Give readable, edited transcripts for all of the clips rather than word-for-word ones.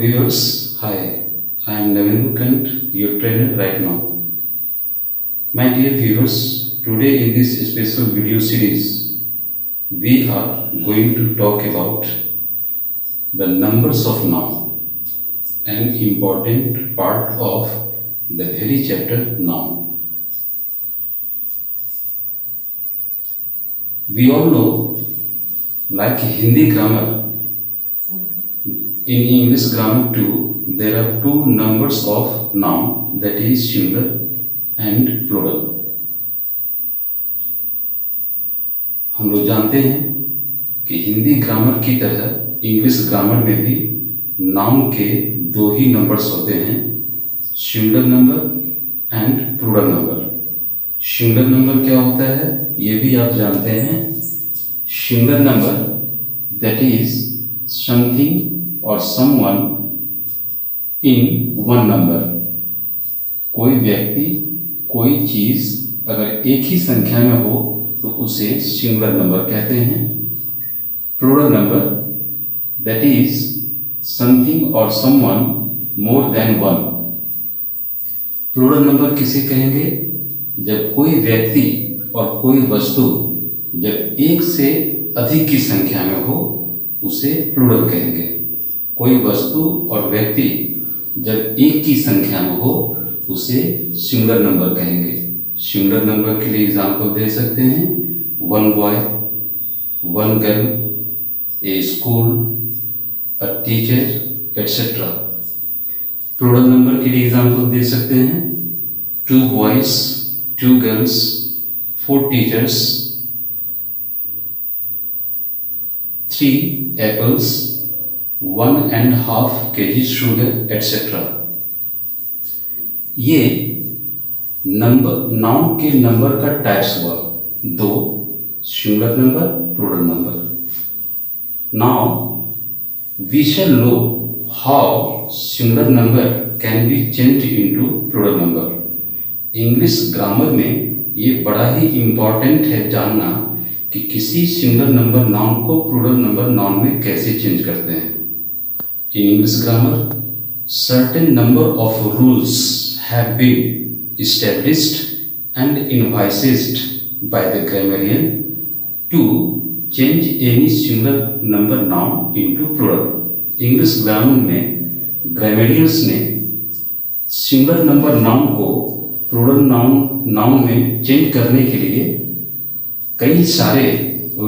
viewers, hi, I am Navin Kant, your trainer right now. My dear viewers, today in this special video series, we are going to talk about the numbers of noun, an important part of the very chapter noun. We all know, like Hindi grammar, in English grammar too, there are two numbers of noun, that is singular and plural. हम लोग जानते हैं कि Hindi grammar की तरह English grammar में भी noun के दो ही नंबर्स होते हैं, singular number and plural number. Singular number क्या होता है ये भी आप जानते हैं। Singular number that is something और someone in one number। कोई व्यक्ति, कोई चीज अगर एक ही संख्या में हो तो उसे सिंगुलर नंबर कहते हैं। Plural number that is something और someone more than one। Plural number किसे कहेंगे? जब कोई व्यक्ति और कोई वस्तु जब एक से अधिक की संख्या में हो उसे प्लूरल कहेंगे। कोई वस्तु और व्यक्ति जब एक की संख्या में हो उसे सिंगुलर नंबर कहेंगे। सिंगुलर नंबर के लिए एग्जाम्पल दे सकते हैं, one boy, one girl, a school, a teacher, etcetera. Plural number के लिए एग्जाम्पल दे सकते हैं, two boys, two girls, four teachers, three apples, 1.5 kg sugar etcetera. ये नंबर नाउन के नंबर का टाइप्स हुआ, दो, singular number, plural number. Now we shall know how singular number can be changed into plural number. English grammar में ये बड़ा ही important है जानना कि किसी सिंगुलर नंबर नाउन को प्लूरल नंबर नाउन में कैसे चेंज करते हैं। In English grammar, certain number of rules have been established and envisaged by the grammarian to change any singular number noun into plural। English grammar में grammarians ने singular number noun को plural noun में change करने के लिए कई सारे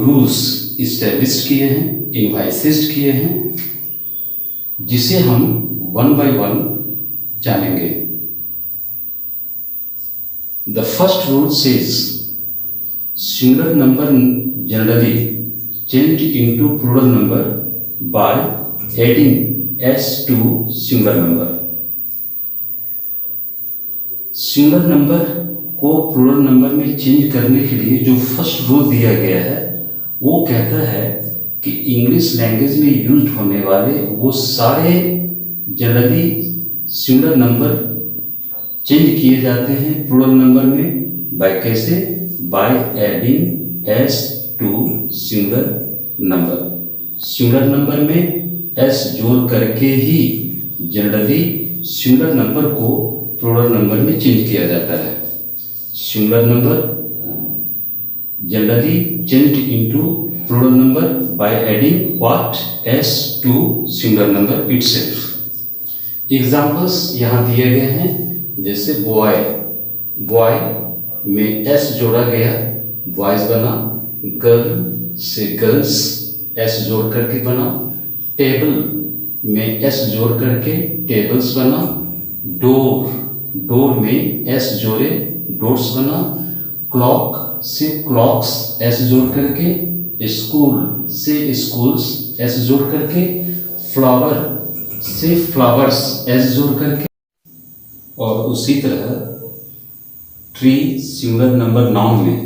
rules established किए हैं, envisaged किए हैं, जिसे हम वन बाय वन जानेंगे। The first rule says singular number generally change into plural number by adding S to singular number. Singular number को प्लूरल नंबर में चेंज करने के लिए जो फर्स्ट रूल दिया गया है वो कहता है कि इंग्लिश लैंग्वेज में यूज्ड होने वाले वो सारे जनरली सिंगुलर नंबर चेंज किए जाते हैं प्लूरल नंबर में बाय कैसे? By adding S to singular number. Singular number में एस जोड़ करके ही जनरली सिंगुलर नंबर को प्लूरल नंबर में चेंज किया जाता है। Singular number generally changed into plural number by adding what? s to singular number itself। Examples यहाँ दिए गए हैं, जैसे बॉय, बॉय में s जोड़ा गया, बॉयज बना। गर्ल से गर्ल्स s जोड़ करके बना। टेबल में s जोड़ करके टेबल्स बना। डोर, डोर में s जोड़े डोर्स बना। क्लॉक से क्लॉक्स s जोड़ करके, स्कूल से स्कूल्स एस जोड़ करके, फ्लावर से फ्लावर्स एस जोड़ करके, और उसी तरह ट्री सिंगुलर नंबर नाउन में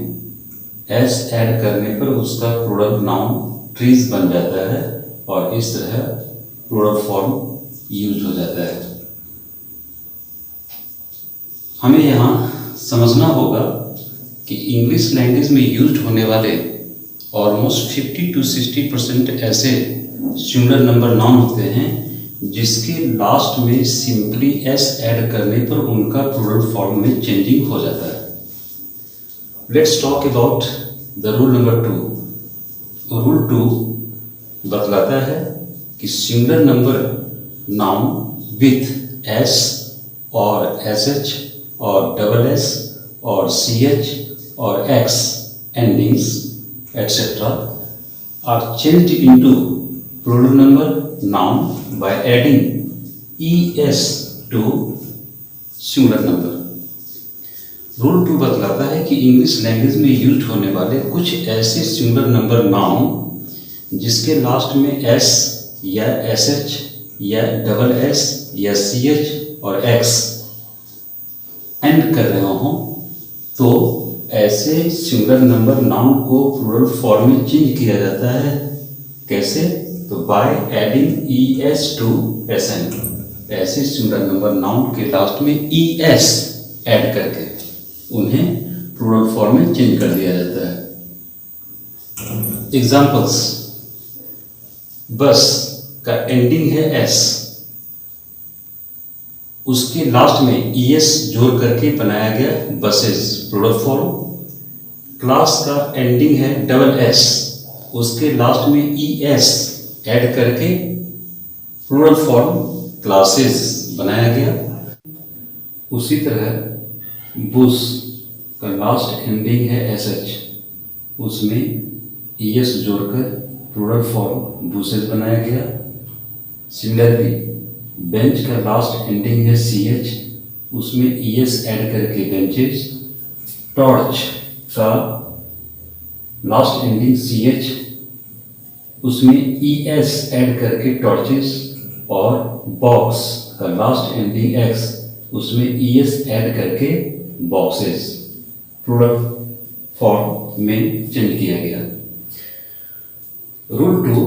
एस ऐड करने पर उसका प्लूरल नाउन ट्रीज बन जाता है और इस तरह प्लूरल फॉर्म यूज हो जाता है। हमें यहाँ समझना होगा कि इंग्लिश लैंग्वेज में यूज होने वाले ऑलमोस्ट 50 to 60% ऐसे सिंगुलर नंबर नाउन होते हैं जिसके लास्ट में सिंपली एस ऐड करने पर उनका प्लूरल फॉर्म में चेंजिंग हो जाता है। Let's talk about the rule number 2। Rule 2 बतलाता है कि singular number noun with S और एस एच और डबल एस और सी एच और x endings etc. are changed into plural number noun by adding es to singular number। Rule 2 बतलाता है कि English language में use होने वाले कुछ ऐसे सिंगुलर नंबर नाउन जिसके लास्ट में एस या एस एच या डबल एस या सी एच और एक्स एंड कर रहे हो, तो ऐसे सिंगुलर नंबर नाउन को प्लूरल फॉर्म में चेंज किया जाता है। कैसे? तो by adding E S to S N. ऐसे सिंगुलर नंबर नाउन के लास्ट में ई एस ऐड करके उन्हें प्लूरल फॉर्म में चेंज कर दिया जाता है। एग्जाम्पल्स, बस का एंडिंग है एस, उसके लास्ट में ई एस जोड़ करके बनाया गया बसेस, प्लूरल फॉर्म। क्लास का एंडिंग है डबल एस, उसके लास्ट में ई एस ऐड करके प्लूरल फॉर्म क्लासेस बनाया गया। उसी तरह बुश का लास्ट एंडिंग है एस एच, उसमें ई एस जोड़कर प्लूरल फॉर्म बुशेस बनाया गया। सिमिलरली बेंच का लास्ट एंडिंग है सी एच, उसमें ई एस ऐड करके बेंचेस। टॉर्च का लास्ट एंडिंग सी एच, उसमें ई एस ऐड करके टॉर्चेस। और बॉक्स का लास्ट एंडिंग एक्स, उसमें ई एस ऐड करके बॉक्सेस, प्लूरल फॉर्म में चेंज किया गया। रूल 2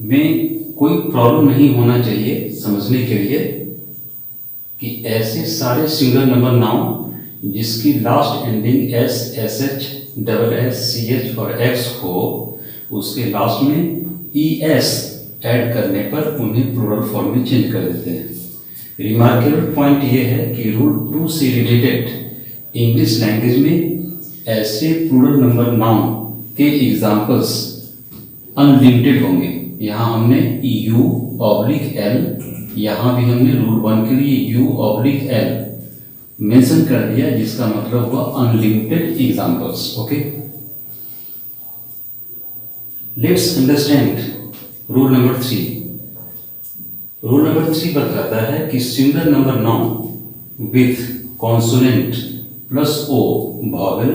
में कोई प्रॉब्लम नहीं होना चाहिए समझने के लिए कि ऐसे सारे सिंगुलर नंबर नाउन जिसकी last ending S, S H, double S, C H और एक्स हो, उसके लास्ट में ई एस ऐड करने पर उन्हें प्लूरल फॉर्म में चेंज कर देते हैं। रिमार्केबल पॉइंट ये है कि रूल 2 से रिलेटेड इंग्लिश लैंग्वेज में ऐसे प्लूरल नंबर नाउन के एग्जाम्पल्स अनलिमिटेड होंगे। यहाँ हमने यू ऑब्लिक एल, यहाँ भी हमने रूल 1 के लिए यू ऑब्लिक एल मेंशन कर दिया, जिसका मतलब हुआ unlimited examples. Okay, let's understand rule number 3। Rule number 3 बताता है कि singular number noun with consonant plus O vowel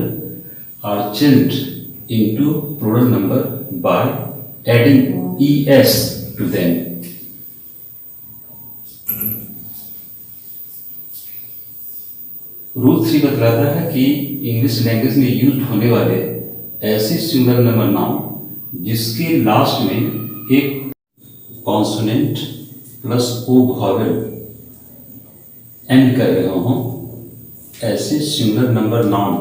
are changed into plural number by adding E S to them. Rule 3 बतलाता है कि इंग्लिश लैंग्वेज में use होने वाले ऐसे सिंगुलर नंबर नाउन जिसके लास्ट में एक consonant plus O vowel end कर रहे हो, ऐसे सिंगुलर नंबर नाउन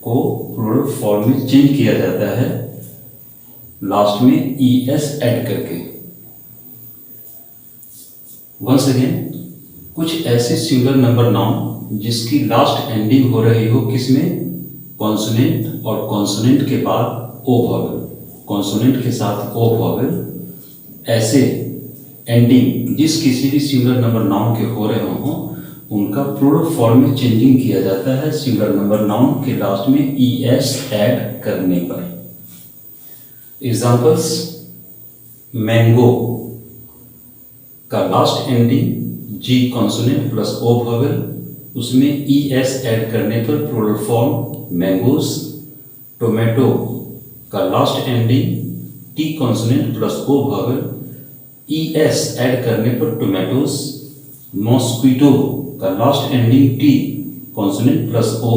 को प्लूरल फॉर्म में चेंज किया जाता है लास्ट में ई एस ऐड करके। वंस अगेन, कुछ ऐसे सिंगुलर नंबर नाउन जिसकी लास्ट एंडिंग हो रही हो किसमें, कॉन्सोनेंट, और कॉन्सोनेंट के बाद ओ वॉवेल, कॉन्सोनेंट के साथ ओ वॉवेल, ऐसे एंडिंग जिस किसी भी सिंगुलर नंबर नाउन के हो रहे हो उनका प्लूरल फॉर्म में चेंजिंग किया जाता है सिंगुलर नंबर नाउन के लास्ट में ई एस ऐड करने पर। एग्जाम्पल्स, मैंगो का last ending G consonant plus O vowel, उसमें ई एस ऐड करने पर प्लूरल फॉर्म मैंगोस। टोमेटो का last ending T consonant plus O vowel, E S add करने पर टोमेटोस। मॉस्क्वीटो का last ending T consonant plus O,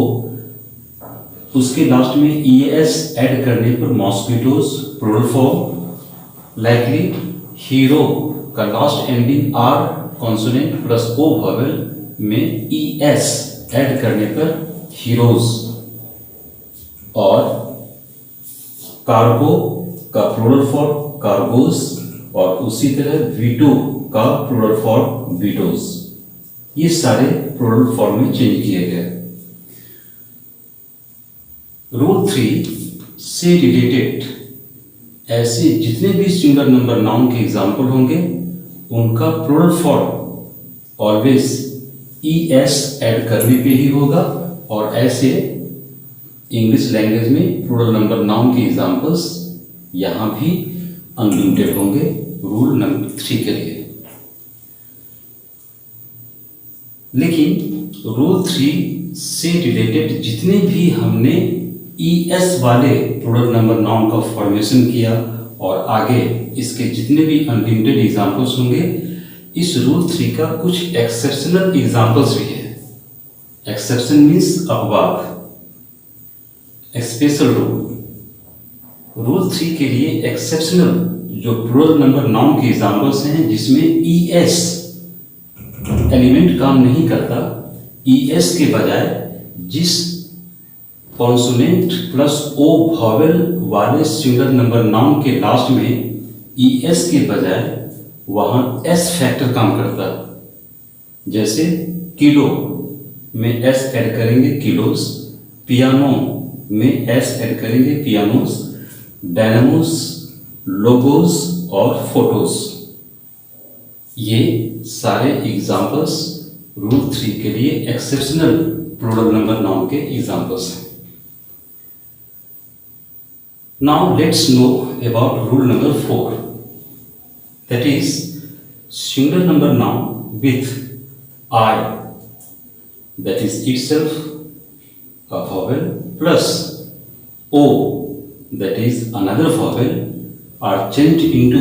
उसके last में E S add करने पर mosquitoes, plural form. Likely, hero का last ending R consonant plus O vowel में E S add करने पर हीरोज। और कार्गो का प्लूरल फॉर्म कार्गोस, और उसी तरह वीटो का प्लूरल फॉर्म वीटोज। ये सारे प्लूरल फॉर्म में चेंज किए गए। रूल 3 से रिलेटेड ऐसे जितने भी सिंगुलर नंबर नाउन के एग्जाम्पल होंगे उनका plural form always ES add करने पे ही होगा, और ऐसे इंग्लिश लैंग्वेज में प्लूरल नंबर नाउन के एग्जाम्पल्स यहाँ भी अनलिमिटेड होंगे रूल नंबर 3 के लिए। लेकिन रूल 3 से रिलेटेड जितने भी हमने ES वाले प्लूरल नंबर नाउन का फॉर्मेशन किया और आगे इसके जितने भी अनलिमिटेड एग्जाम्पल्स होंगे, इस रूल 3 का कुछ एक्सेप्शनल एग्जाम्पल्स भी है। एक्सेप्शन मीन्स अपवाद, स्पेशल रूल 3 के लिए एक्सेप्शनल जो प्लूरल नंबर नाउन के एग्जाम्पल्स हैं जिसमें ES एलिमेंट काम नहीं करता, ES के बजाय जिस कॉन्सोनेंट प्लस O वॉवेल वाले सिंगुलर नंबर नाउन के लास्ट में ES के बजाय वहां S फैक्टर काम करता। जैसे किलो में S ऐड करेंगे किलोस, पियानो में S ऐड करेंगे पियानोस, डायनामोस, लोगोस और फोटोस। ये सारे एग्जाम्पल्स रूल 3 के लिए एक्सेप्शनल प्लूरल नंबर नाउन के एग्जाम्पल्स हैं। Now let's know about rule number 4, that is singular number noun with I, that is itself a vowel, plus O, that is another vowel, are changed into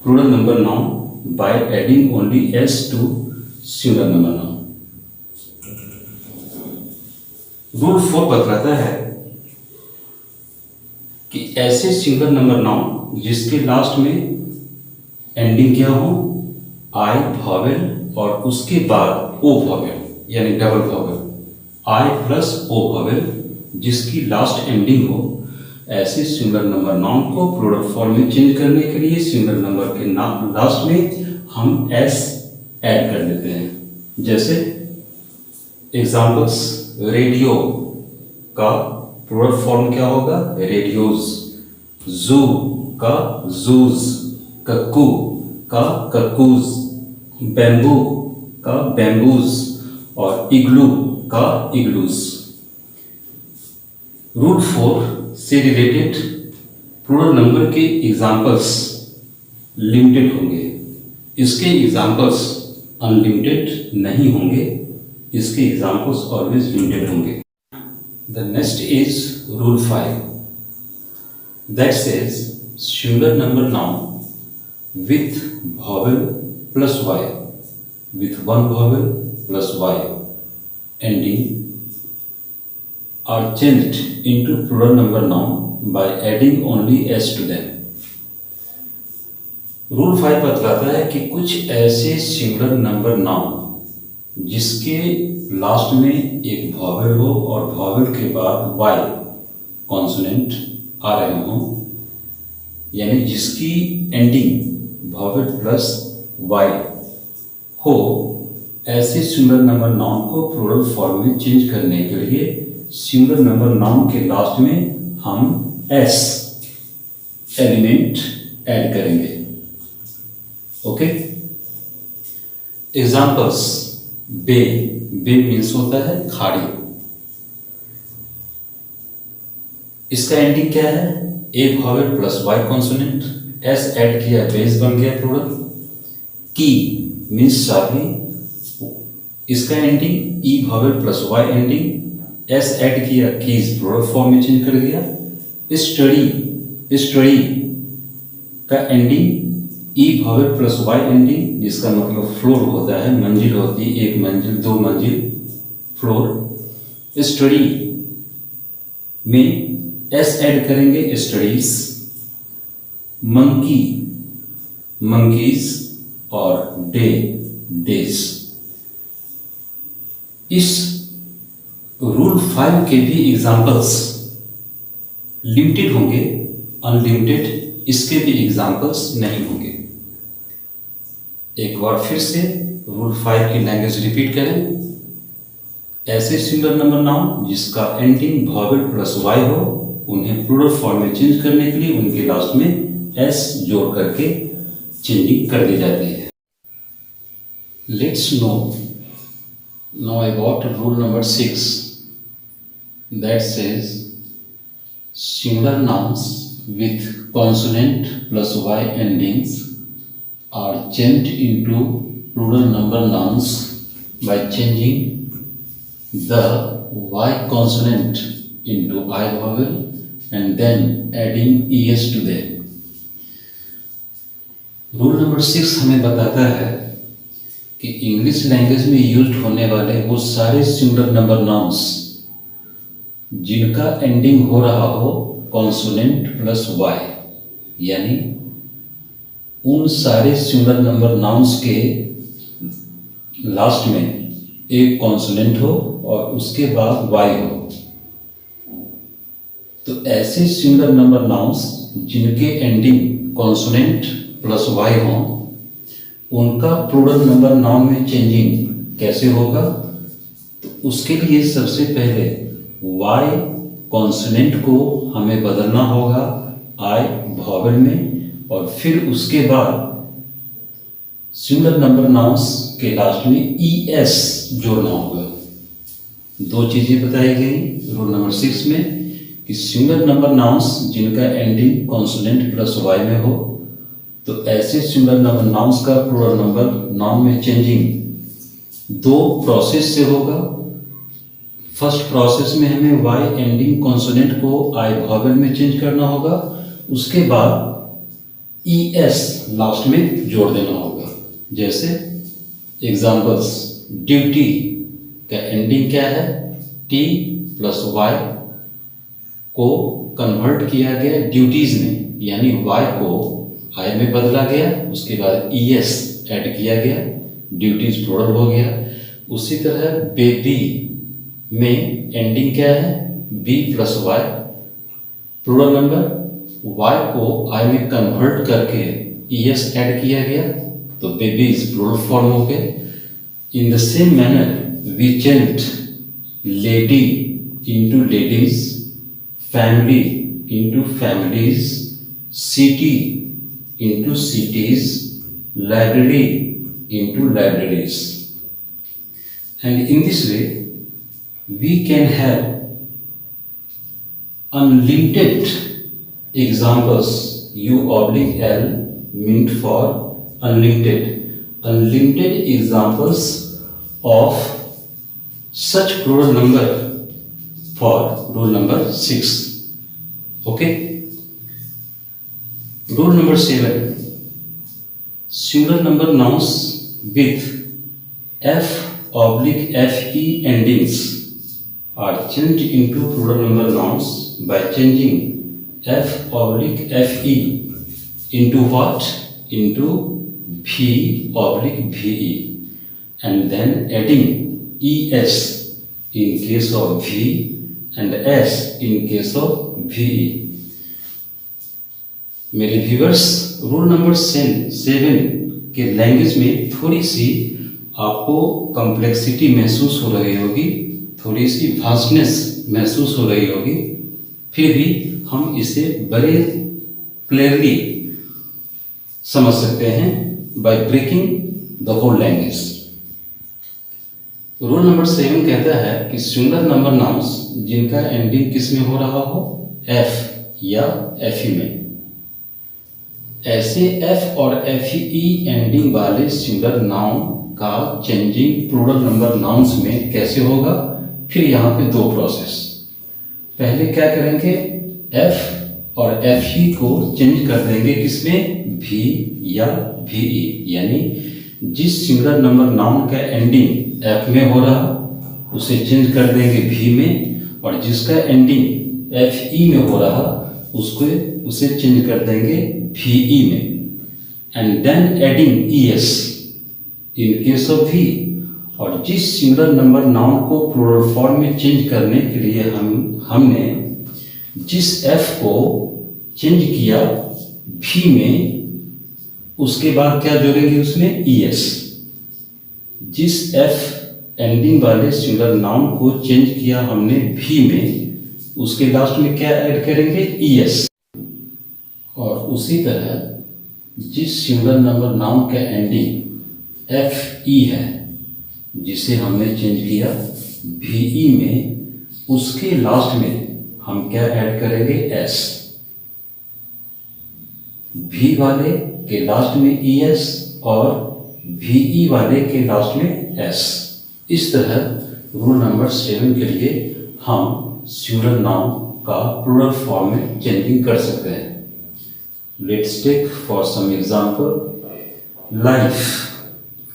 plural number noun by adding only S to singular number noun. Rule 4 बतलाता है कि ऐसे singular number noun जिसके last में ending क्या हो I vowel और उसके बाद O वॉवेल यानी double vowel, I plus O vowel जिसकी लास्ट एंडिंग हो, ऐसे सिंगुलर नंबर नाउन को प्लूरल फॉर्म में चेंज करने के लिए सिंगुलर नंबर के लास्ट में हम S ऐड कर देते हैं। जैसे एग्जाम्पल्स, रेडियो का प्लूरल फॉर्म क्या होगा रेडियोज, जू का जूज, कक्कू का कक्कूज, बैम्बू का बैम्बूज और इग्लू का इग्लूज। रूल 4 से रिलेटेड प्लूरल नंबर के एग्जाम्पल्स लिमिटेड होंगे, इसके एग्जाम्पल्स अनलिमिटेड नहीं होंगे, इसके एग्जाम्पल्स ऑलवेज लिमिटेड होंगे। The next is rule 5 that says singular number noun with vowel plus Y, with one vowel plus Y ending are changed into plural number noun by adding only S to them. Rule 5 बतलाता है कि कुछ ऐसे singular number noun जिसके last में एक vowel हो और vowel के बाद Y कॉन्सोनेंट आ रहे हों, यानी जिसकी एंडिंग वॉवेल प्लस Y हो, ऐसे सिंगुलर नंबर नाउन को प्लूरल फॉर्म में चेंज करने के लिए सिंगुलर नंबर नाउन के लास्ट में हम S एलिमेंट ऐड करेंगे। ओके, एग्जाम्पल्स, बे मीन्स होता है खाड़ी, इसका एंडिंग क्या है a vowel plus Y consonant, S add किया बेस बन गया प्लूरल। की मीन्स चाबी, इसका ending E vowel plus Y ending, S add किया कीज प्लूरल फॉर्म में चेंज कर दिया। स्टडी का ending E vowel plus Y ending, जिसका मतलब फ्लोर होता है, मंजिल होती है, एक मंजिल दो मंजिल फ्लोर। स्टडी में S ऐड करेंगे स्टडीज। मंकी मंकीज और डेज। इस रूल 5 के भी एग्जाम्पल्स लिमिटेड होंगे, अनलिमिटेड इसके भी एग्जाम्पल्स नहीं होंगे। एक बार फिर से रूल 5 की लैंग्वेज रिपीट करें। ऐसे सिंगुलर नंबर नाउन जिसका एंडिंग वॉवेल प्लस वाई हो, उन्हें प्लूरल फॉर्म में चेंज करने के लिए उनके लास्ट में एस जोड़ करके चेंजिंग कर दी जाती है। Let's no now about rule number 6 that says singular nouns with consonant plus y endings are changed into plural number nouns by changing the y consonant into I vowel and then adding es to them. Rule number 6 हमें बताता है कि English language में used होने वाले वो सारे singular number nouns जिनका एंडिंग हो रहा हो कॉन्सोनेंट प्लस वाई, यानी उन सारे सिंगुलर नंबर नाउन्स के लास्ट में एक कॉन्सोनेंट हो और उसके बाद वाई हो, तो ऐसे सिंगुलर नंबर नाउन्स जिनके एंडिंग कॉन्सोनेंट प्लस वाई हो, उनका प्लूरल नंबर नाउन में चेंजिंग कैसे होगा? तो उसके लिए सबसे पहले वाई कॉन्सोनेंट को हमें बदलना होगा आई वॉवेल में, और फिर उसके बाद सिंगुलर नंबर नाउन्स के लास्ट में ई एस जोड़ना होगा। दो चीज़ें बताई गई रूल नंबर 6 में कि सिंगुलर नंबर नाउन्स जिनका एंडिंग कॉन्सोनेंट प्लस वाई में हो, तो ऐसे सिंगुलर नंबर नाउन्स का प्लूरल नंबर नाउन में चेंजिंग दो प्रोसेस से होगा। फर्स्ट प्रोसेस में हमें वाई एंडिंग कॉन्सोनेंट को आई वॉवेल में चेंज करना होगा, उसके बाद ई एस लास्ट में जोड़ देना होगा। जैसे एग्जाम्पल्स, ड्यूटी का एंडिंग क्या है? टी प्लस वाई को कन्वर्ट किया गया ड्यूटीज में, यानी वाई को आई में बदला गया, उसके बाद ई एस ऐड किया गया, ड्यूटीज प्लूरल हो गया। उसी तरह बेबी में एंडिंग क्या है? B plus Y, plural number, Y को आई में कन्वर्ट करके ई एस ऐड किया गया, तो बेबीज प्लूरल फॉर्म हो गए। In the same manner we change lady into ladies, family into families, city into cities, library into libraries, and in this way we can have unlimited examples. U oblique L meant for unlimited examples of such plural number for rule number 6. Okay. Rule number 7, singular number nouns with F oblique FE endings are changed into plural number nouns by changing F oblique FE into what? Into V oblique VE, and then adding ES in case of V and S in case of VE. मेरे viewers, rule number 7 के language में थोड़ी सी आपको complexity महसूस हो रही होगी, थोड़ी सी वास्टनेस महसूस हो रही होगी, फिर भी हम इसे बड़े क्लियरली समझ सकते हैं by breaking the whole language. Rule number 7 कहता है कि सिंगुलर नंबर नाउन्स जिनका एंडिंग किस में हो रहा हो? एफ या एफई में। ऐसे एफ और एफई एंडिंग वाले सिंगुलर नाउन का चेंजिंग प्लूरल नंबर नाउन्स में कैसे होगा? फिर यहाँ पे दो प्रोसेस। पहले क्या करेंगे? एफ और एफई को चेंज कर देंगे किसमें? भी या वीई, यानी जिस सिंगुलर नंबर नाउन का एंडिंग एफ में हो रहा उसे चेंज कर देंगे भी में, और जिसका एंडिंग एफई में हो रहा उसे चेंज कर देंगे VE में, and then adding ES in case of V। और जिस सिंगुलर नंबर नाउन को प्लूरल फॉर्म में चेंज करने के लिए हमने जिस F को चेंज किया V में, उसके बाद क्या जोड़ेंगे उसमें ES। जिस F एंडिंग वाले सिंगुलर नाउन को चेंज किया हमने भी में, उसके लास्ट में क्या ऐड करेंगे ES। और उसी तरह जिस सिंगुलर नंबर नाउन का एंडिंग FE है, जिसे हमने चेंज किया VE में, उसके लास्ट में हम क्या ऐड करेंगे S। V वाले के लास्ट में ES और VE वाले के लास्ट में S। इस तरह रूल नंबर 7 के लिए हम सिंगुलर नाउन का प्लूरल फॉर्म में चेंजिंग कर सकते हैं। Let's take for some example. Life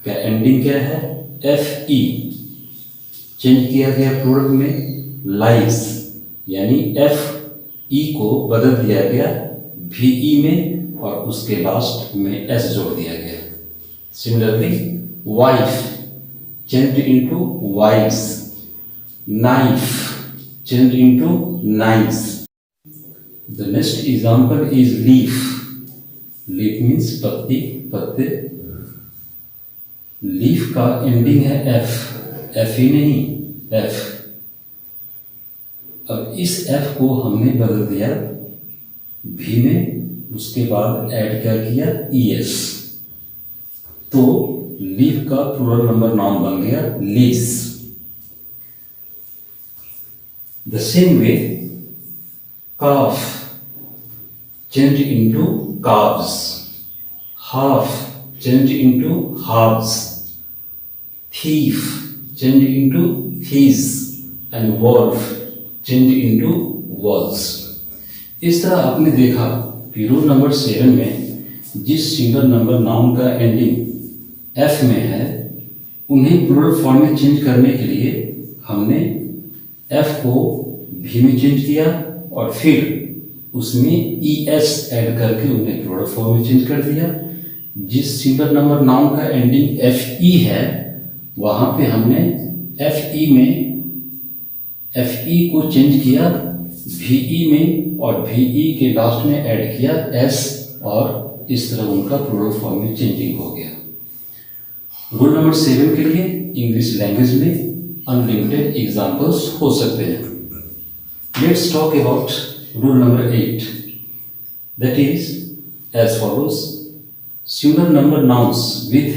का एंडिंग क्या है FE, चेंज किया गया प्लूरल में लाइफ, यानी FE को बदल दिया गया VE में और उसके लास्ट में S जोड़ दिया गया। Similarly wife change into wifes, knife change into knifes. The next example is leaf. Leaf means पत्ती, पत्ते। लीफ का एंडिंग है FE नहीं F। अब इस F को हमने बदल दिया V में, उसके बाद ऐड क्या किया ES, तो लीफ का प्लूरल नंबर नाउन बन गया leaves. The same way calf change into calves, half change into halves, thief change into thieves and wolf change into wolves। इस तरह आपने देखा कि रूल नंबर 7 में जिस सिंगल नंबर नाउन का एंडिंग F में है, उन्हें प्लूरल फॉर्म में चेंज करने के लिए हमने F को V में चेंज किया और फिर उसमें ES ऐड करके उन्हें प्लूरल फॉर्म में चेंज कर दिया। जिस सिंगल नंबर नाउन का एंडिंग FE है, वहाँ पे हमने FE में FE को चेंज किया VE में और VE के लास्ट में ऐड किया S, और इस तरह उनका प्लूरल फॉर्म में चेंजिंग हो गया। रूल नंबर 7 के लिए इंग्लिश लैंग्वेज में अनलिमिटेड एग्जाम्पल्स हो सकते हैं। Let's talk about rule number 8, that is as follows. Singular number nouns with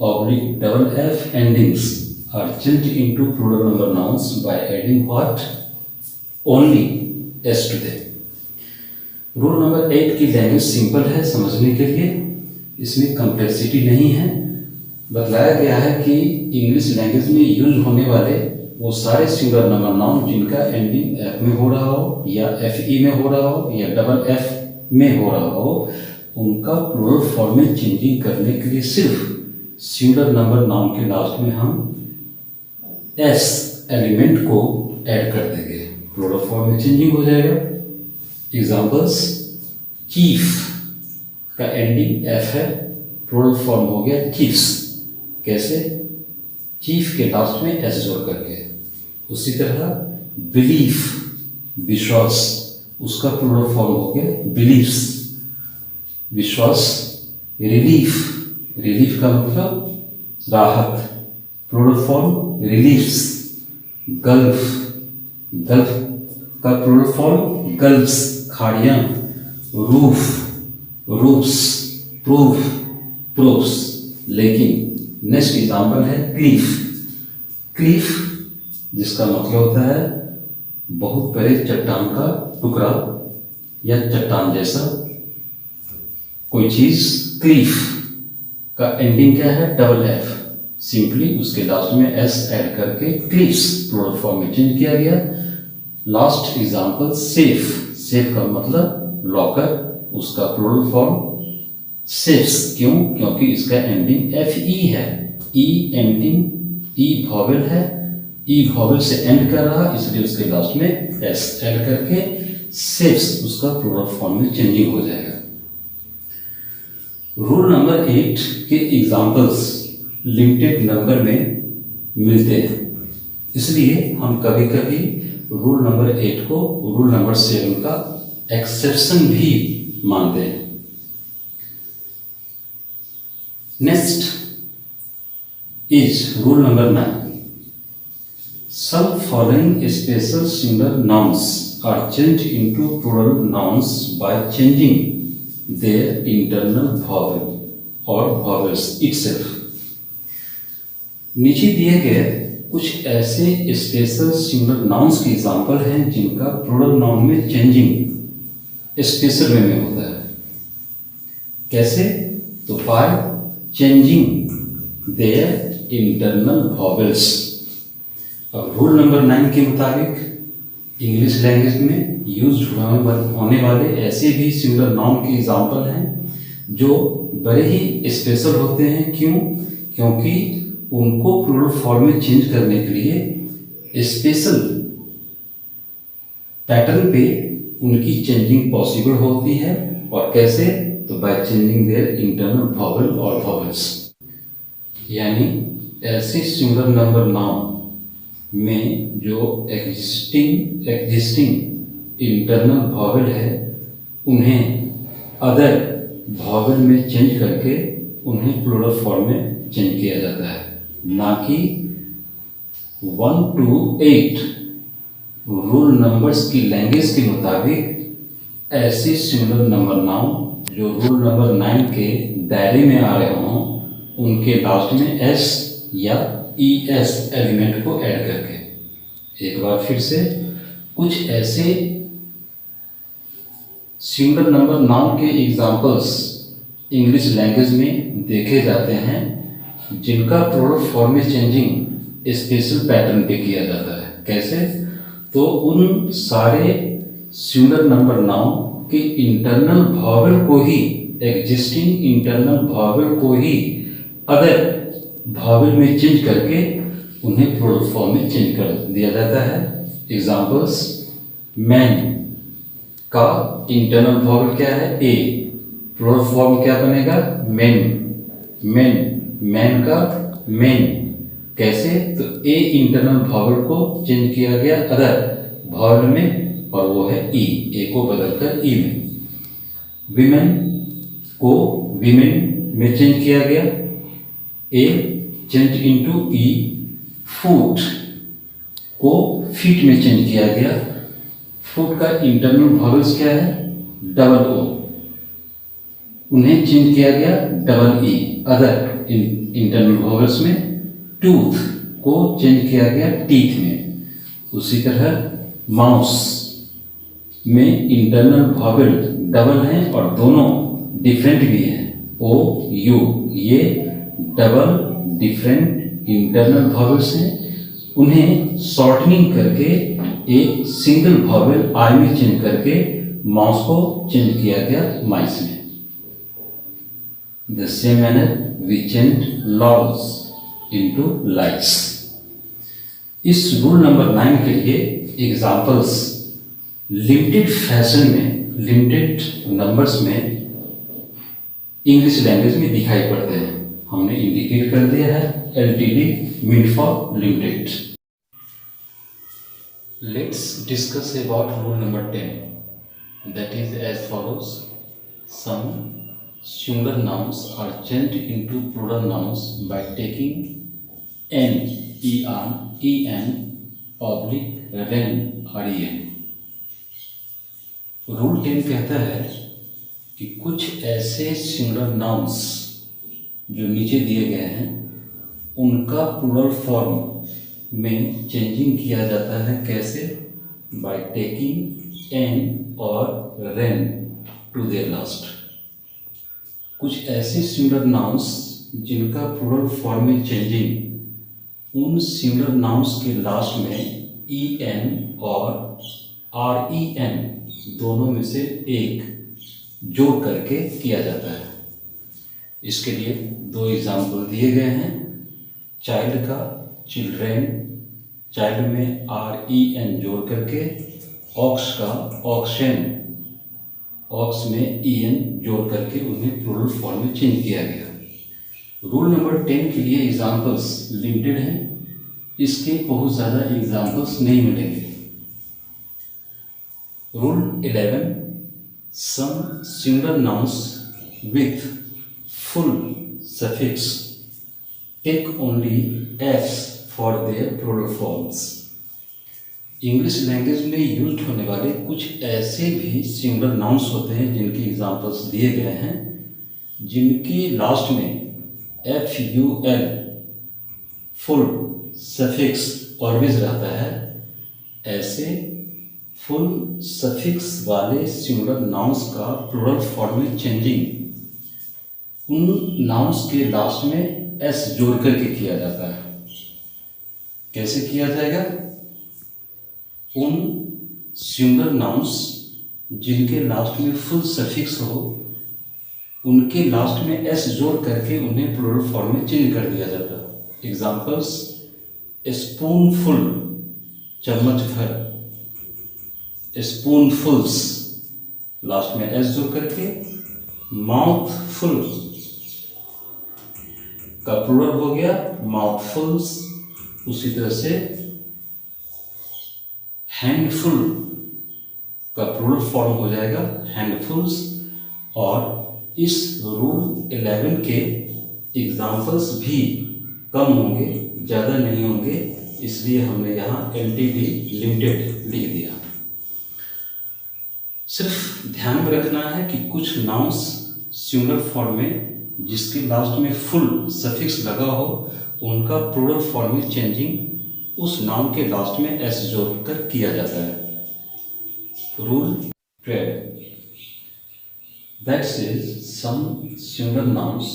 F/FE/FF endings are changed into plural number nouns by adding what? Only S to them. Rule number 8 की language simple है समझने के लिए, इसमें complexity नहीं है। बतलाया गया है कि इंग्लिश लैंग्वेज में यूज होने वाले वो सारे सिंगुलर नंबर नाउन जिनका एंडिंग F में हो रहा हो या FE में हो रहा हो या FF में हो रहा हो, उनका प्लूरल फॉर्म में चेंजिंग करने के लिए सिर्फ सिंगुलर नंबर नाउन के लास्ट में हम S एलिमेंट को ऐड कर देंगे, प्लूरल फॉर्म में चेंजिंग हो जाएगा। एग्जाम्पल्स, चीफ का एंडिंग F है, प्लूरल फॉर्म हो गया चीफ्स। कैसे? चीफ के लास्ट में S जोड़ करके। उसी तरह बिलीफ, विश्वास, उसका प्लूरल फॉर्म हो गया बिलीव्स, विश्वास। रिलीफ, रिलीफ का मतलब राहत, plural form reliefs. Gulf, gulf का प्लूरल फॉर्म गल्फ्स, खाड़ियाँ। Roof, roofs, proof, proofs. लेकिन नेक्स्ट एग्जाम्पल है क्लीफ। क्लीफ जिसका मतलब होता है बहुत बड़े चट्टान का टुकड़ा या चट्टान जैसा कोई चीज। क्लीफ का एंडिंग क्या है FF, सिंपली उसके लास्ट में S ऐड करके क्लीफ्स प्लूरल फॉर्म में चेंज किया गया। लास्ट एग्जाम्पल सेफ, सेफ का मतलब लॉकर, उसका प्लूरल फॉर्म सेफ्स। क्यों? क्योंकि इसका एंडिंग FE है, E एंडिंग E वॉवेल है, E वॉवेल से एंड कर रहा, इसलिए उसके लास्ट में S ऐड करके सेफ्स उसका प्लूरल फॉर्म में चेंजिंग हो जाएगा। रूल नंबर 8 के एग्जाम्पल्स लिमिटेड नंबर में मिलते हैं, इसलिए हम कभी कभी रूल नंबर 8 को रूल नंबर 7 का एक्सेप्शन भी मानते हैं। Next is rule number 9. Some following special singular nouns are changed into plural nouns by changing their internal vowel or vowels itself. नीचे दिए गए कुछ ऐसे स्पेशल सिंगुलर नाउन्स के एग्जाम्पल हैं जिनका प्लूरल नाउन में चेंजिंग स्पेशल वे में होता है. कैसे? तो by changing their internal vowels. अब रूल नंबर 9 के मुताबिक इंग्लिश लैंग्वेज में यूज होने वाले ऐसे भी सिंगुलर नाउन के एग्जाम्पल हैं जो बड़े ही स्पेशल होते हैं. क्यों? क्योंकि उनको प्लूरल फॉर्म में चेंज करने के लिए स्पेशल पैटर्न पे उनकी चेंजिंग पॉसिबल होती है. और कैसे? तो by changing their internal vowel और वॉवेल्स. यानी ऐसे सिंगुलर नंबर नाउन में जो एग्जिस्टिंग इंटरनल वॉवेल है उन्हें अदर वॉवेल में चेंज करके उन्हें प्लूरल फॉर्म में चेंज किया जाता है. ना कि 1 to 8 रूल नंबर्स की लैंग्वेज के मुताबिक ऐसे सिंगुलर नंबर नाउन जो रूल नंबर 9 के दायरे में आ रहे हों उनके लास्ट में एस या ES एलिमेंट को ऐड करके. एक बार फिर से कुछ ऐसे सिंगुलर नंबर नाउन के एग्जाम्पल्स इंग्लिश लैंग्वेज में देखे जाते हैं जिनका प्लूरल फॉर्म में चेंजिंग स्पेशल पैटर्न पे किया जाता है. कैसे? तो उन सारे सिंगुलर नंबर नाउन के इंटरनल वॉवेल को ही एग्जिस्टिंग इंटरनल वॉवेल को ही अदर वॉवेल में चेंज करके उन्हें प्लूरल फॉर्म में चेंज कर दिया जाता है. एग्जाम्पल्स, मैन का इंटरनल वॉवेल क्या है? ए. प्लूरल फॉर्म क्या बनेगा? मेन. मेन. मैन का मेन. कैसे? तो ए इंटरनल वॉवेल को चेंज किया गया अदर वॉवेल में और वो है ई. ए को बदलकर ई में. विमेन को विमेन में चेंज किया गया. A change into E. Foot को फीट में चेंज किया गया. फुट का इंटरनल वॉवेल्स क्या है? Double O. उन्हें चेंज किया गया double E other internal vowels में. टूथ को चेंज किया गया टीथ में. उसी तरह माउस में इंटरनल वॉवेल डबल हैं और दोनों डिफरेंट भी हैं. ओ यू ये डबल डिफरेंट इंटरनल वॉवेल्स हैं. उन्हें शॉर्टनिंग करके एक सिंगल वॉवेल आई में चेंज करके माउस को चेंज किया गया माइस में. The same manner we change laws into lights. इस रूल नंबर 9 के लिए एग्जाम्पल्स लिमिटेड फैशन में लिमिटेड नंबर्स में इंग्लिश लैंग्वेज में दिखाई पड़ते हैं. हमने इंडिकेट कर दिया है LTD mean for limited. Let's discuss about rule number 10. That is as follows. Some singular nouns are changed into plural nouns by taking en, en, oblique, ren, ren. Rule 10 कहता है कि कुछ ऐसे सिंगुलर नाउन्स जो नीचे दिए गए हैं उनका प्लूरल फॉर्म में चेंजिंग किया जाता है. कैसे? बाय टेकिंग एन और रेन टू देयर लास्ट. कुछ ऐसे सिंगुलर नाउन्स जिनका प्लूरल फॉर्म में चेंजिंग उन सिंगुलर नाउन्स के लास्ट में EN और REN दोनों में से एक जोड़ करके किया जाता है. इसके लिए 2 एग्जाम्पल दिए गए हैं. चाइल्ड का चिल्ड्रेन, चाइल्ड में REN जोड़ करके. ऑक्स का ऑक्शन, ऑक्स में EN जोड़ करके उन्हें प्लूरल फॉर्म में चेंज किया गया. रूल नंबर 10 के लिए एग्जाम्पल्स लिमिटेड हैं. इसके बहुत ज़्यादा एग्जाम्पल्स नहीं मिलेंगे. Rule 11. Some singular nouns with full suffix take only s for their plural forms. English language में यूज होने वाले कुछ ऐसे भी सिंगुलर नाउन्स होते हैं जिनके एग्जांपल्स दिए गए हैं, जिनकी लास्ट में F U L full suffix always रहता है। ऐसे फुल सफिक्स वाले सिंगुलर नाउन्स का प्लूरल फॉर्म में चेंजिंग उन नाउन्स के लास्ट में एस जोड़ करके किया जाता है। कैसे किया जाएगा? उन सिंगुलर नाउन्स जिनके लास्ट में फुल सफिक्स हो, उनके लास्ट में एस जोड़ करके उन्हें प्लूरल फॉर्म में चेंज कर दिया जाता है। एग्जाम्पल्स, स्पूनफुल चम्मच भर, स्पूनफुल्स लास्ट में एस जोड़ करके माउथफुल का प्लूरल हो गया माउथफुल्स। उसी तरह से हैंडफुल का प्लूरल फॉर्म हो जाएगा हैंडफुल्स। और इस रूल 11 के एग्जाम्पल्स भी कम होंगे, ज़्यादा नहीं होंगे, इसलिए हमने यहाँ LTD लिमिटेड लिख दिया। सिर्फ ध्यान में रखना है कि कुछ नाउन्स सिंगुलर फॉर्म में जिसके लास्ट में फुल सफिक्स लगा हो, उनका प्लूरल फॉर्म में चेंजिंग उस नाउन के लास्ट में एस जोड़कर किया जाता है। Rule 12 that says some singular nouns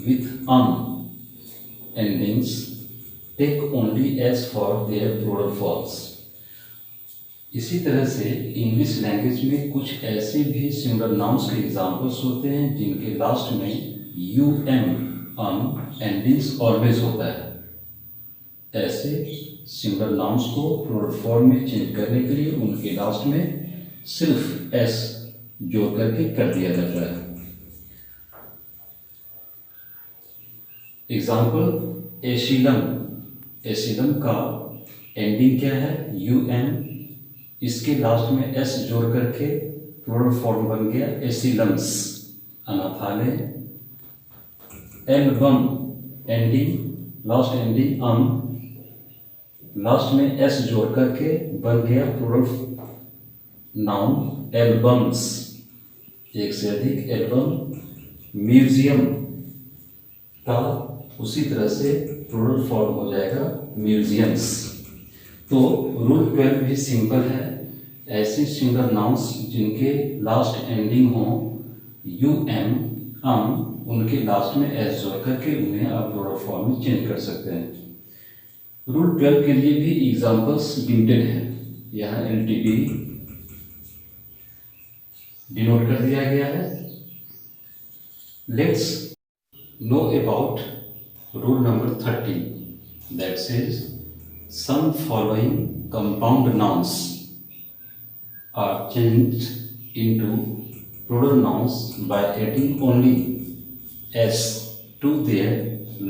with endings take only s for their plural forms. इसी तरह से इंग्लिश लैंग्वेज में कुछ ऐसे भी सिंगुलर नाउन्स के एग्जाम्पल्स होते हैं जिनके लास्ट में एंडिंग्स ऑलवेज होता है। ऐसे सिंगुलर नाउन्स को प्लूरल फॉर्म में चेंज करने के लिए उनके लास्ट में सिर्फ एस जोड़ करके कर दिया जाता है। एग्जाम्पल, एसिलम। एसिलम का एंडिंग क्या है? UN। इसके लास्ट में एस जोड़ करके प्लूरल फॉर्म बन गया एसिलम्स। अनाथालय। Album ending, last ending last में एस जोड़ करके बन गया प्लूरल नाउन एल्बम्स, एक से अधिक एल्बम। म्यूजियम का उसी तरह से प्लूरल फॉर्म हो जाएगा म्यूजियम्स। तो रूल 12 भी सिंपल है। ऐसे सिंगुलर नाउन्स जिनके लास्ट एंडिंग हो उनके लास्ट में एस जोड़ करके उन्हें आप प्लूरल फॉर्म में चेंज कर सकते हैं। रूल 12 के लिए भी एग्जाम्पल्स लिमिटेड है। यहाँ LTD डिनोट कर दिया गया है। Let's know about rule number 13 that says some following compound nouns are changed into plural nouns by adding only s to their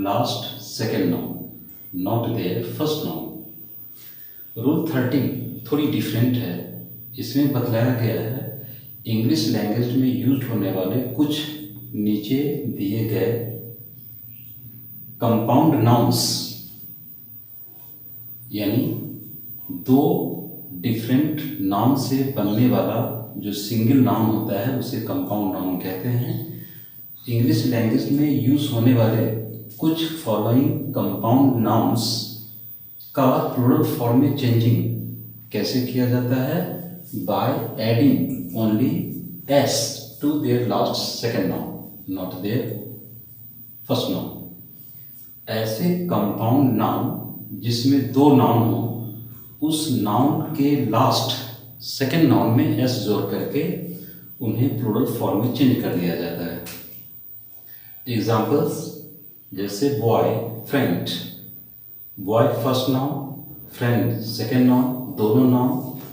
last second noun, not their first noun. Rule 13 थोड़ी different है। इसमें बतलाया गया है English language में use होने वाले कुछ नीचे दिए गए कंपाउंड नाउन्स, यानी दो डिफरेंट नाउन से बनने वाला जो सिंगल नाउन होता है उसे कंपाउंड नाउन कहते हैं। इंग्लिश लैंग्वेज में यूज होने वाले कुछ फॉलोइंग कंपाउंड नाउन्स का प्लूरल फॉर्म में चेंजिंग कैसे किया जाता है? By adding only s to their last second noun, not their first noun. ऐसे कंपाउंड नाउन जिसमें दो नाउन हो, उस नाउन के लास्ट सेकेंड नाउन में s जोड़ करके उन्हें प्लूरल फॉर्म में चेंज कर दिया जाता है। एग्जाम्पल्स जैसे boy, friend. Boy first noun, friend second noun,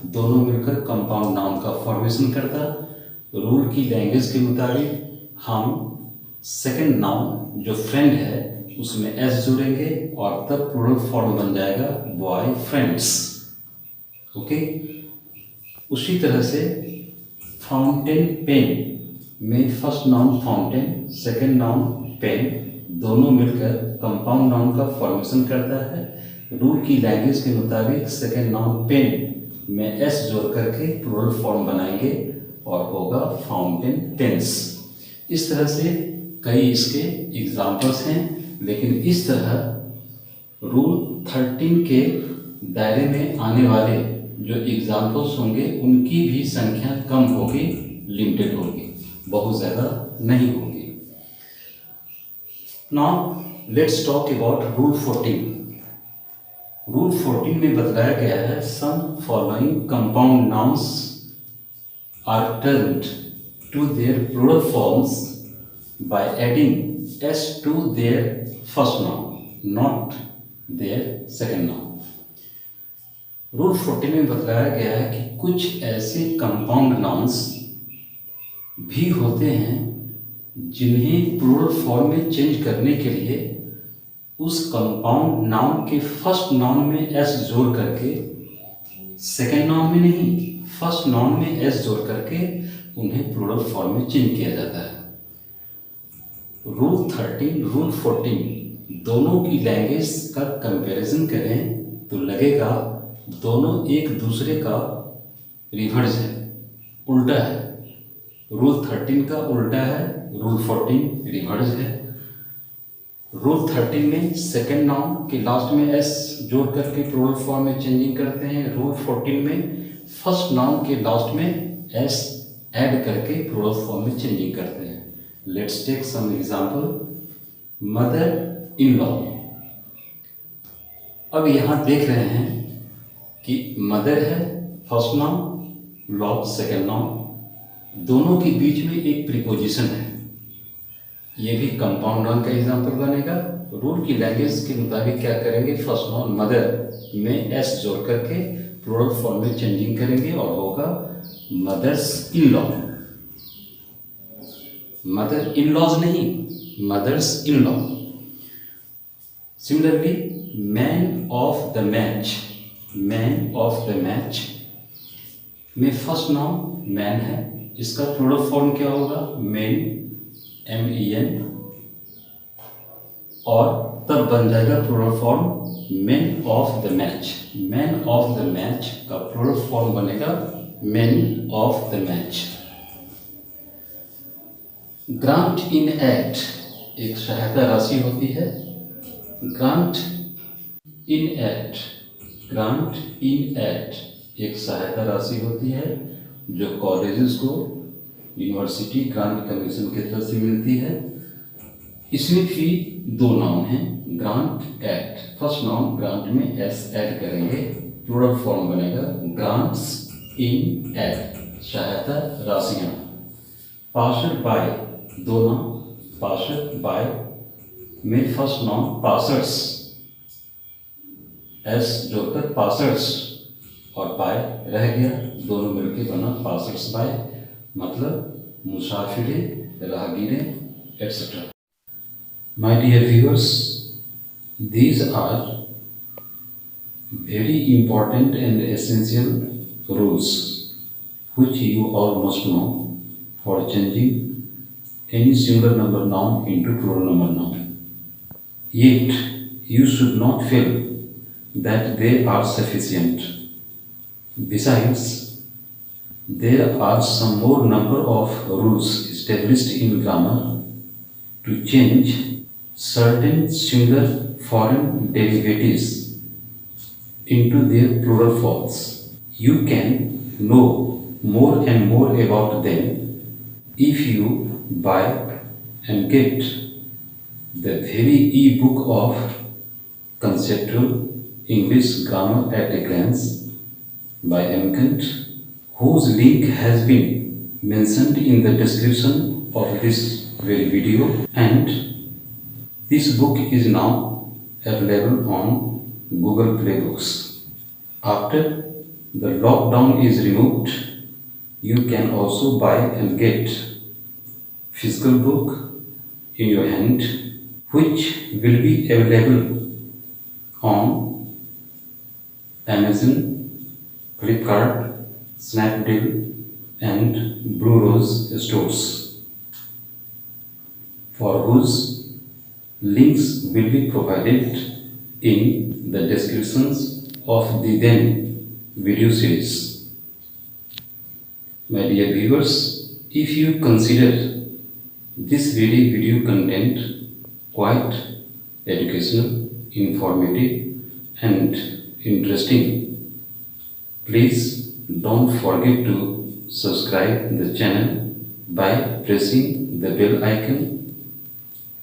दोनों मिलकर कंपाउंड नाउन का फॉर्मेशन करता। रूल की लैंग्वेज के मुताबिक हम सेकेंड नाउन जो फ्रेंड है उसमें s जोड़ेंगे और तब प्लूरल फॉर्म बन जाएगा बॉय फ्रेंड्स। ओके। उसी तरह से फाउंटेन पेन में first noun fountain, second noun pen, दोनों मिलकर कंपाउंड नाउन का फॉर्मेशन करता है। रूल की लैंग्वेज के मुताबिक सेकेंड नाउन पेन में एस जोड़ करके प्लूरल फॉर्म बनाएंगे और होगा फाउंटेन पेन्स। इस तरह से कई इसके एग्जाम्पल्स हैं, लेकिन इस तरह रूल 13 के दायरे में आने वाले जो एग्जाम्पल्स होंगे उनकी भी संख्या कम होगी, लिमिटेड होगी, बहुत ज़्यादा नहीं होगी। Now let's talk about rule 14। Rule 14 में बताया गया है some following compound nouns are turned to their plural forms by adding S to their first noun, not their second noun. Rule 14 में बताया गया है कि कुछ ऐसे कंपाउंड नाउन्स भी होते हैं जिन्हें प्लूरल फॉर्म में चेंज करने के लिए उस कंपाउंड नाउन के फर्स्ट नाउन में एस जोड़ करके, सेकेंड नाउन में नहीं, फर्स्ट नाउन में एस जोड़ करके उन्हें प्लूरल फॉर्म में चेंज किया जाता है। रूल 13, रूल 14 दोनों की लैंग्वेज का कंपैरिजन करें तो लगेगा दोनों एक दूसरे का रिवर्स है, उल्टा है। रूल 13 का उल्टा है, रूल 14 रिवर्स है। रूल 13 में सेकेंड नाउन के लास्ट में एस जोड़ करके प्लूरल फॉर्म में चेंजिंग करते हैं। रूल 14 में फर्स्ट नाउन के लास्ट में एस ऐड करके प्लूरल फॉर्म में चेंजिंग करते हैं। Let's take some example. Mother in law. अब यहाँ देख रहे हैं कि मदर है first noun, law second noun, दोनों के बीच में एक प्रीपोजिशन है। ये भी कंपाउंड नाउन का एग्जांपल बनेगा। रूल की लैंग्वेज के मुताबिक क्या करेंगे, फर्स्ट नाउन मदर में एस जोड़ करके प्लूरल फॉर्म में चेंजिंग करेंगे और होगा mothers in law. Mother in laws नहीं, mothers in law. Similarly man of the match, man of the match में फर्स्ट नाउन मैन है, इसका प्लूरल फॉर्म क्या होगा, मेन, MEN, और तब बन जाएगा plural form man of the match. Man of the match का प्लूरल फॉर्म बनेगा man of the match. Grant in act एक सहायता राशि होती है। Grant in act, grant in act एक सहायता राशि होती है जो कॉलेजेस को यूनिवर्सिटी ग्रांट कमीशन की तरफ से मिलती है। इसमें भी दो नाउन हैं, grant act. First noun grant में एस ऐड करेंगे, प्लूरल फॉर्म बनेगा ग्रांट्स इन एक्ट, सहायता राशियाँ। पासर बाय, दो नाउन, पासर बाय में फर्स्ट नाउन पासर्स, एस जोड़कर पासर्स और बाय रह गया, दोनों मिलकर बना पासर्स बाय, मतलब मुसाफिरे, राहगीरे etc. My dear viewers, these are very important and essential rules which you all must know for changing any singular number noun into plural number noun. Yet you should not feel that they are sufficient. Besides, there are some more number of rules established in grammar to change certain singular foreign derivatives into their plural forms. You can know more and more about them if you buy and get the very e-book of Conceptual English Grammar at a Glance by M. Kant, whose link has been mentioned in the description of this very video, and this book is now available on Google Play Books. After the lockdown is removed, you can also buy and get physical book in your hand, which will be available on Amazon, Flipkart, Snapdeal and Blue Rose stores, for whose Links will be provided in the descriptions of the then video series. My dear viewers, if you consider this video content quite educational, informative and interesting, please don't forget to subscribe the channel by pressing the bell icon.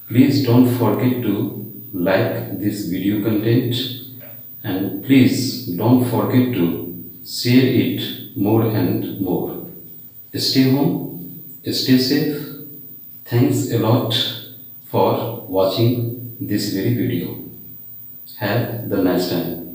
Please don't forget to like this video content, and please don't forget to share it more and more. Stay home, stay safe. Thanks a lot for watching this video. Have the nice time.